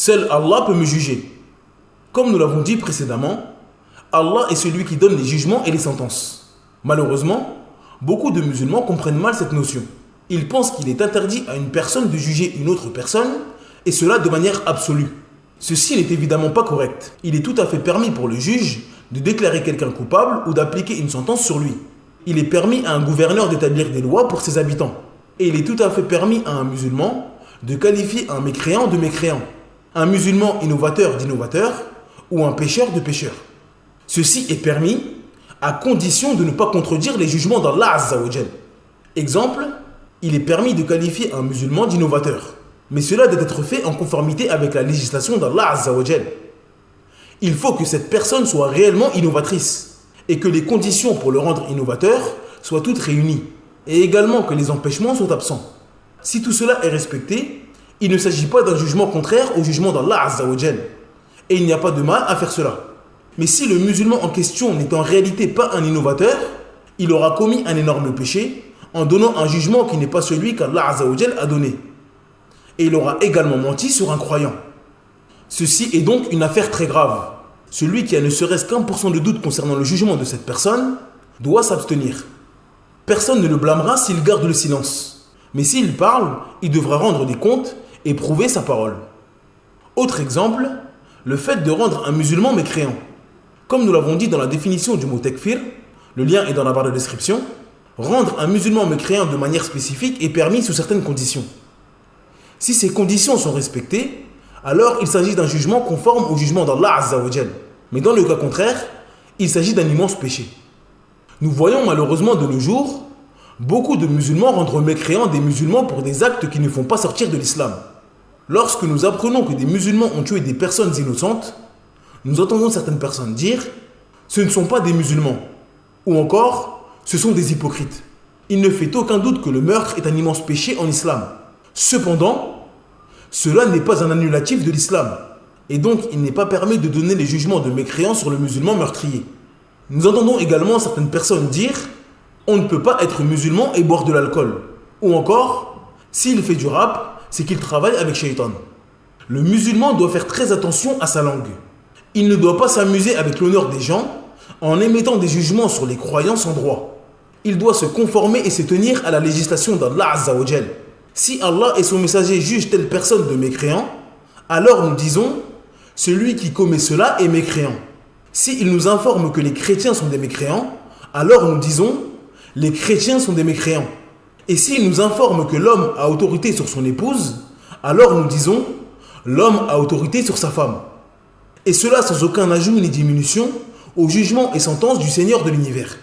Seul Allah peut me juger. Comme nous l'avons dit précédemment, Allah est celui qui donne les jugements et les sentences. Malheureusement, beaucoup de musulmans comprennent mal cette notion. Ils pensent qu'il est interdit à une personne de juger une autre personne, et cela de manière absolue. Ceci n'est évidemment pas correct. Il est tout à fait permis pour le juge de déclarer quelqu'un coupable ou d'appliquer une sentence sur lui. Il est permis à un gouverneur d'établir des lois pour ses habitants. Et il est tout à fait permis à un musulman de qualifier un mécréant de mécréant, un musulman innovateur d'innovateur ou un pécheur de pécheur. Ceci est permis à condition de ne pas contredire les jugements d'Allah Azza wa Jal. Exemple, il est permis de qualifier un musulman d'innovateur, mais cela doit être fait en conformité avec la législation d'Allah Azza wa Jal. Il faut que cette personne soit réellement innovatrice et que les conditions pour le rendre innovateur soient toutes réunies et également que les empêchements soient absents. Si tout cela est respecté, il ne s'agit pas d'un jugement contraire au jugement d'Allah Azza wa Jal et il n'y a pas de mal à faire cela. Mais si le musulman en question n'est en réalité pas un innovateur, il aura commis un énorme péché en donnant un jugement qui n'est pas celui qu'Allah Azza wa Jal a donné. Et il aura également menti sur un croyant. Ceci est donc une affaire très grave. Celui qui a ne serait-ce qu'1% de doute concernant le jugement de cette personne doit s'abstenir. Personne ne le blâmera s'il garde le silence. Mais s'il parle, il devra rendre des comptes et prouver sa parole. Autre exemple, le fait de rendre un musulman mécréant. Comme nous l'avons dit dans la définition du mot takfir, le lien est dans la barre de description, rendre un musulman mécréant de manière spécifique est permis sous certaines conditions. Si ces conditions sont respectées, alors il s'agit d'un jugement conforme au jugement d'Allah Azza wa Jal. Mais dans le cas contraire, il s'agit d'un immense péché. Nous voyons malheureusement de nos jours beaucoup de musulmans rendre mécréants des musulmans pour des actes qui ne font pas sortir de l'islam. Lorsque nous apprenons que des musulmans ont tué des personnes innocentes, nous entendons certaines personnes dire « ce ne sont pas des musulmans » ou encore « ce sont des hypocrites ». Il ne fait aucun doute que le meurtre est un immense péché en islam. Cependant, cela n'est pas un annulatif de l'islam et donc il n'est pas permis de donner les jugements de mécréants sur le musulman meurtrier. Nous entendons également certaines personnes dire « on ne peut pas être musulman et boire de l'alcool » ou encore « s'il fait du rap, c'est qu'il travaille avec Shaitan ». Le musulman doit faire très attention à sa langue. Il ne doit pas s'amuser avec l'honneur des gens en émettant des jugements sur les croyants sans droit. Il doit se conformer et se tenir à la législation d'Allah Azza wa Jal. Si Allah et son messager jugent telle personne de mécréant, alors nous disons « celui qui commet cela est mécréant ». Si il nous informe que les chrétiens sont des mécréants, alors nous disons « les chrétiens sont des mécréants ». Et s'il nous informe que l'homme a autorité sur son épouse, alors nous disons « l'homme a autorité sur sa femme ». Et cela sans aucun ajout ni diminution au jugement et sentence du Seigneur de l'univers.